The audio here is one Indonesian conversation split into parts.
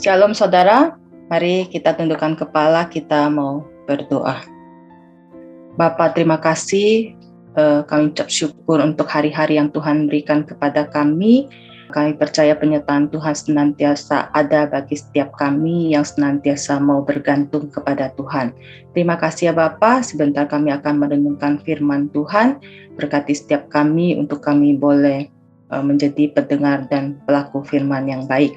Shalom saudara, mari kita tundukkan kepala, kita mau berdoa. Bapa, terima kasih, kami ucap syukur untuk hari-hari yang Tuhan berikan kepada kami. Kami percaya penyertaan Tuhan senantiasa ada bagi setiap kami yang senantiasa mau bergantung kepada Tuhan. Terima kasih ya Bapa, sebentar kami akan merenungkan firman Tuhan. Berkati setiap kami untuk kami boleh menjadi pendengar dan pelaku firman yang baik.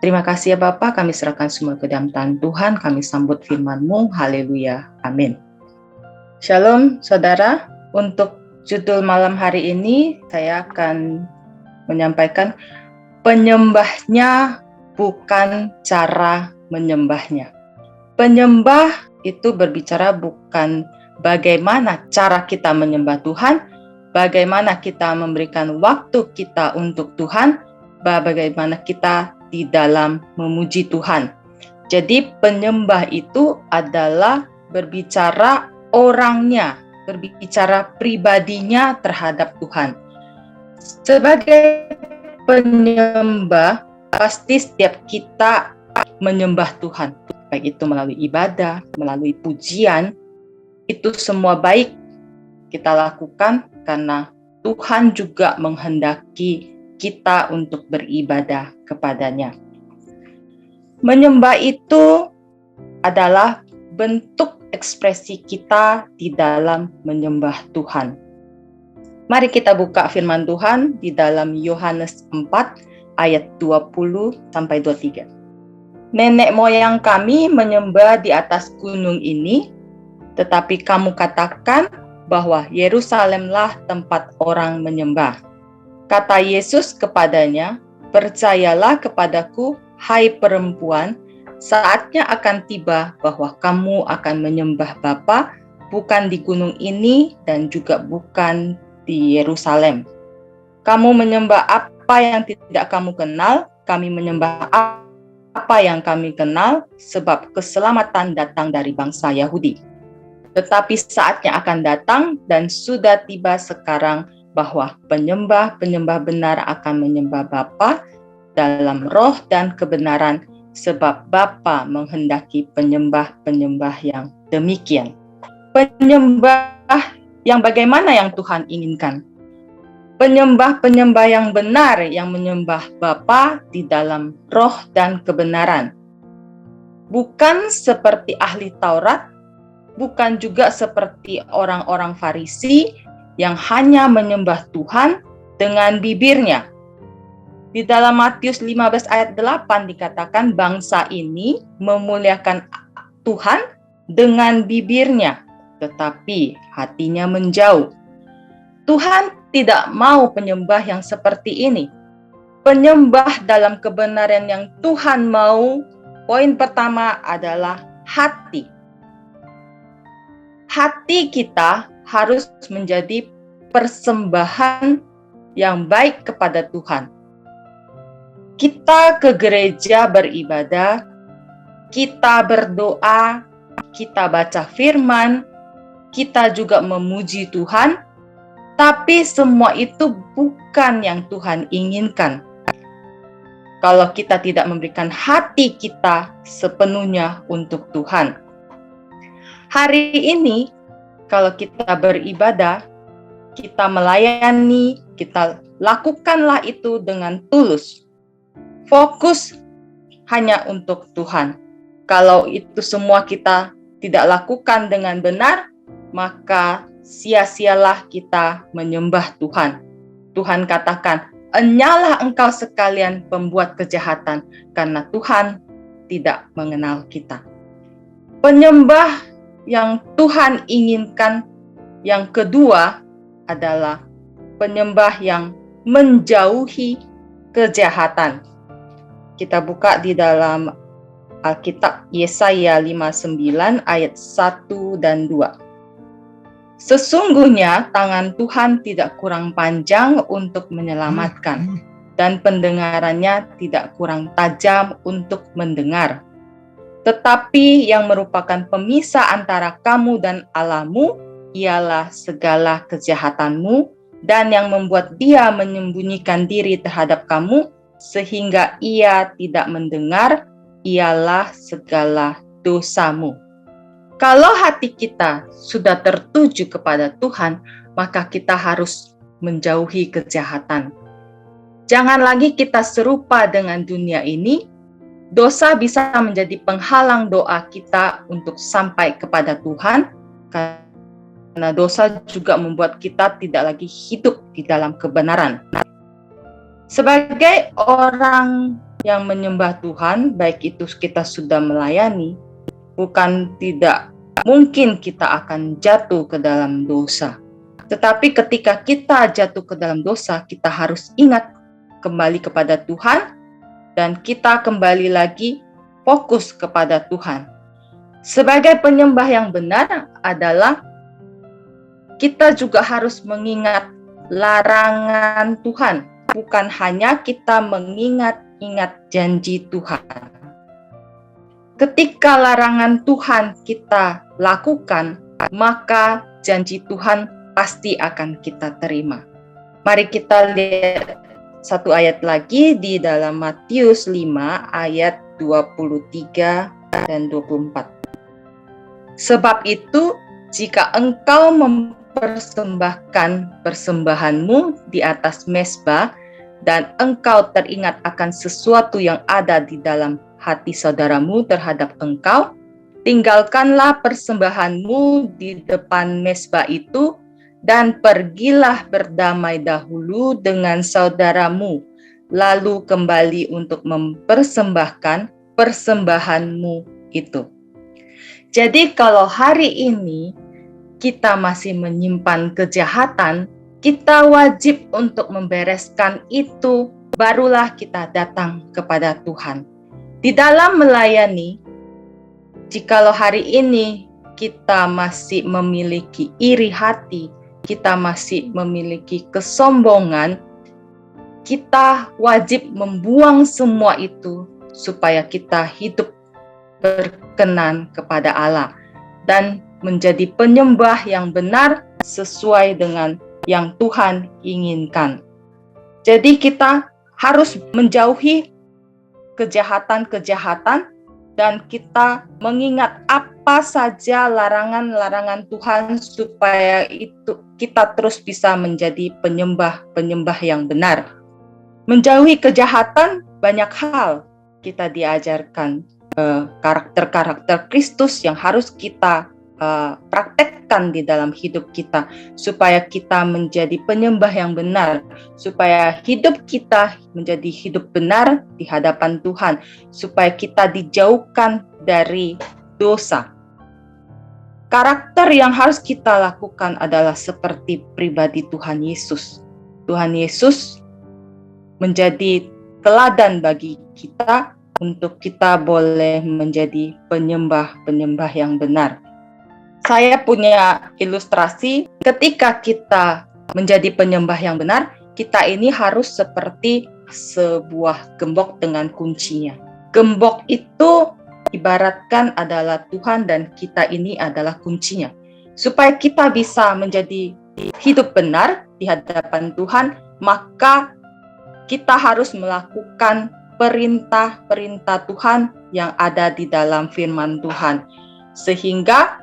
Terima kasih ya Bapa, kami serahkan semua ke dalam tangan Tuhan, kami sambut firman-Mu, haleluya, amin. Shalom saudara, untuk judul malam hari ini saya akan menyampaikan penyembahnya bukan cara menyembahnya. Penyembah itu berbicara bukan bagaimana cara kita menyembah Tuhan, bagaimana kita memberikan waktu kita untuk Tuhan, bagaimana kita di dalam memuji Tuhan. Jadi penyembah itu adalah berbicara orangnya, berbicara pribadinya terhadap Tuhan. Sebagai penyembah, pasti setiap kita menyembah Tuhan, baik itu melalui ibadah, melalui pujian, itu semua baik kita lakukan karena Tuhan juga menghendaki kita untuk beribadah kepadanya. Menyembah itu adalah bentuk ekspresi kita di dalam menyembah Tuhan. Mari kita buka firman Tuhan di dalam Yohanes 4 ayat 20-23. Nenek moyang kami menyembah di atas gunung ini, tetapi kamu katakan bahwa Yerusalemlah tempat orang menyembah. Kata Yesus kepadanya, percayalah kepadaku, hai perempuan, saatnya akan tiba bahwa kamu akan menyembah Bapa, bukan di gunung ini dan juga bukan di Yerusalem. Kamu menyembah apa yang tidak kamu kenal, kami menyembah apa yang kami kenal, sebab keselamatan datang dari bangsa Yahudi. Tetapi saatnya akan datang dan sudah tiba sekarang bahwa penyembah-penyembah benar akan menyembah Bapa dalam roh dan kebenaran, sebab Bapa menghendaki penyembah-penyembah yang demikian. Penyembah yang bagaimana yang Tuhan inginkan? Penyembah-penyembah yang benar, yang menyembah Bapa di dalam roh dan kebenaran. Bukan seperti ahli Taurat, bukan juga seperti orang-orang Farisi yang hanya menyembah Tuhan dengan bibirnya. Di dalam Matius 15 ayat 8 dikatakan bangsa ini memuliakan Tuhan dengan bibirnya, tetapi hatinya menjauh. Tuhan tidak mau penyembah yang seperti ini. Penyembah dalam kebenaran yang Tuhan mau, poin pertama adalah hati. Hati kita harus menjadi persembahan yang baik kepada Tuhan. Kita ke gereja beribadah, kita berdoa, kita baca firman, kita juga memuji Tuhan, tapi semua itu bukan yang Tuhan inginkan. Kalau kita tidak memberikan hati kita sepenuhnya untuk Tuhan. Hari ini, kalau kita beribadah, kita melayani, kita lakukanlah itu dengan tulus. Fokus hanya untuk Tuhan. Kalau itu semua kita tidak lakukan dengan benar, maka sia-sialah kita menyembah Tuhan. Tuhan katakan, enyalah engkau sekalian pembuat kejahatan, karena Tuhan tidak mengenal kita. Penyembah yang Tuhan inginkan yang kedua adalah penyembah yang menjauhi kejahatan. Kita buka di dalam Alkitab Yesaya 59 ayat 1 dan 2. Sesungguhnya tangan Tuhan tidak kurang panjang untuk menyelamatkan, dan pendengarannya tidak kurang tajam untuk mendengar. Tetapi yang merupakan pemisah antara kamu dan Allahmu ialah segala kejahatanmu, dan yang membuat dia menyembunyikan diri terhadap kamu, sehingga ia tidak mendengar ialah segala dosamu. Kalau hati kita sudah tertuju kepada Tuhan, maka kita harus menjauhi kejahatan. Jangan lagi kita serupa dengan dunia ini. Dosa bisa menjadi penghalang doa kita untuk sampai kepada Tuhan, karena dosa juga membuat kita tidak lagi hidup di dalam kebenaran. Sebagai orang yang menyembah Tuhan, baik itu kita sudah melayani, bukan tidak mungkin kita akan jatuh ke dalam dosa. Tetapi ketika kita jatuh ke dalam dosa, kita harus ingat kembali kepada Tuhan, dan kita kembali lagi fokus kepada Tuhan. Sebagai penyembah yang benar adalah kita juga harus mengingat larangan Tuhan, bukan hanya kita mengingat-ingat janji Tuhan. Ketika larangan Tuhan kita lakukan, maka janji Tuhan pasti akan kita terima. Mari kita lihat satu ayat lagi di dalam Matius 5 ayat 23 dan 24. Sebab itu, jika engkau mempersembahkan persembahanmu di atas mezbah dan engkau teringat akan sesuatu yang ada di dalam hati saudaramu terhadap engkau, tinggalkanlah persembahanmu di depan mezbah itu dan pergilah berdamai dahulu dengan saudaramu, lalu kembali untuk mempersembahkan persembahanmu itu. Jadi kalau hari ini kita masih menyimpan kejahatan, kita wajib untuk membereskan itu, barulah kita datang kepada Tuhan. Di dalam melayani, jikalau hari ini kita masih memiliki iri hati, kita masih memiliki kesombongan, kita wajib membuang semua itu supaya kita hidup berkenan kepada Allah dan menjadi penyembah yang benar sesuai dengan yang Tuhan inginkan. Jadi kita harus menjauhi kejahatan-kejahatan dan kita mengingat apa saja larangan-larangan Tuhan supaya itu kita terus bisa menjadi penyembah-penyembah yang benar. Menjauhi kejahatan banyak hal. Kita diajarkan karakter-karakter Kristus yang harus kita praktekkan di dalam hidup kita supaya kita menjadi penyembah yang benar, supaya hidup kita menjadi hidup benar di hadapan Tuhan, supaya kita dijauhkan dari dosa. Karakter yang harus kita lakukan adalah seperti pribadi Tuhan Yesus. Tuhan Yesus menjadi teladan bagi kita untuk kita boleh menjadi penyembah-penyembah yang benar. Saya punya ilustrasi, ketika kita menjadi penyembah yang benar, kita ini harus seperti sebuah gembok dengan kuncinya. Gembok itu ibaratkan adalah Tuhan dan kita ini adalah kuncinya. Supaya kita bisa menjadi hidup benar di hadapan Tuhan, maka kita harus melakukan perintah-perintah Tuhan yang ada di dalam firman Tuhan. Sehingga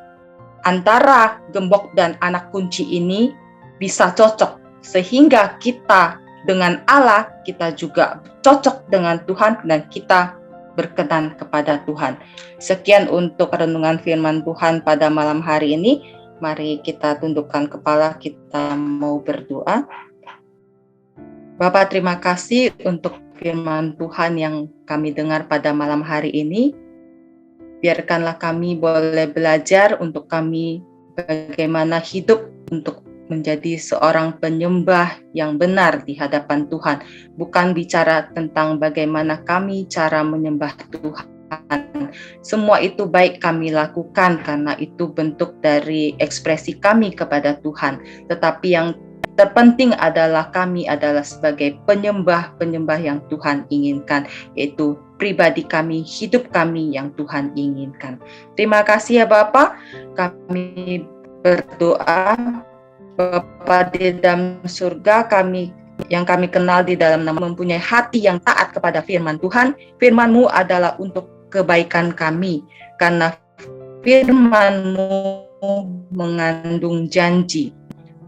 antara gembok dan anak kunci ini bisa cocok. Sehingga kita dengan Allah, kita juga cocok dengan Tuhan dan kita berkenan kepada Tuhan. Sekian untuk renungan firman Tuhan pada malam hari ini. Mari kita tundukkan kepala, kita mau berdoa. Bapak, terima kasih untuk firman Tuhan yang kami dengar pada malam hari ini. Biarkanlah kami boleh belajar untuk kami bagaimana hidup untuk menjadi seorang penyembah yang benar di hadapan Tuhan. Bukan bicara tentang bagaimana kami cara menyembah Tuhan. Semua itu baik kami lakukan karena itu bentuk dari ekspresi kami kepada Tuhan. Tetapi yang terpenting adalah kami adalah sebagai penyembah-penyembah yang Tuhan inginkan, yaitu pribadi kami, hidup kami yang Tuhan inginkan. Terima kasih ya Bapak. Kami berdoa, Bapa di dalam surga, kami yang kami kenal di dalam nama mempunyai hati yang taat kepada firman Tuhan. Firman-Mu adalah untuk kebaikan kami, karena firman-Mu mengandung janji.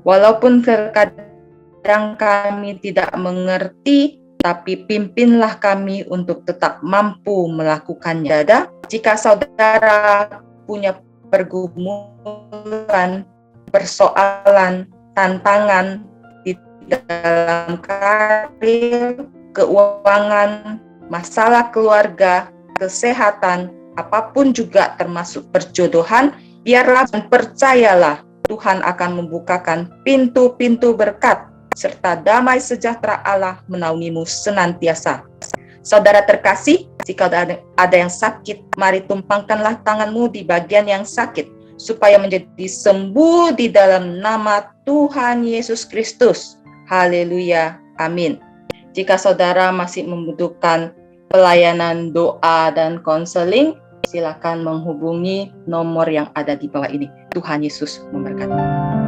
Walaupun terkadang kami tidak mengerti, tapi pimpinlah kami untuk tetap mampu melakukannya. Jika saudara punya pergumulan, persoalan, tantangan di dalam karir, keuangan, masalah keluarga, kesehatan, apapun juga termasuk perjodohan, biarlah dan percayalah Tuhan akan membukakan pintu-pintu berkat serta damai sejahtera Allah menaungimu senantiasa. Saudara terkasih, jika ada yang sakit, mari tumpangkanlah tanganmu di bagian yang sakit, supaya menjadi sembuh di dalam nama Tuhan Yesus Kristus. Haleluya, amin. Jika saudara masih membutuhkan pelayanan doa dan konseling, silakan menghubungi nomor yang ada di bawah ini. Tuhan Yesus memberkati.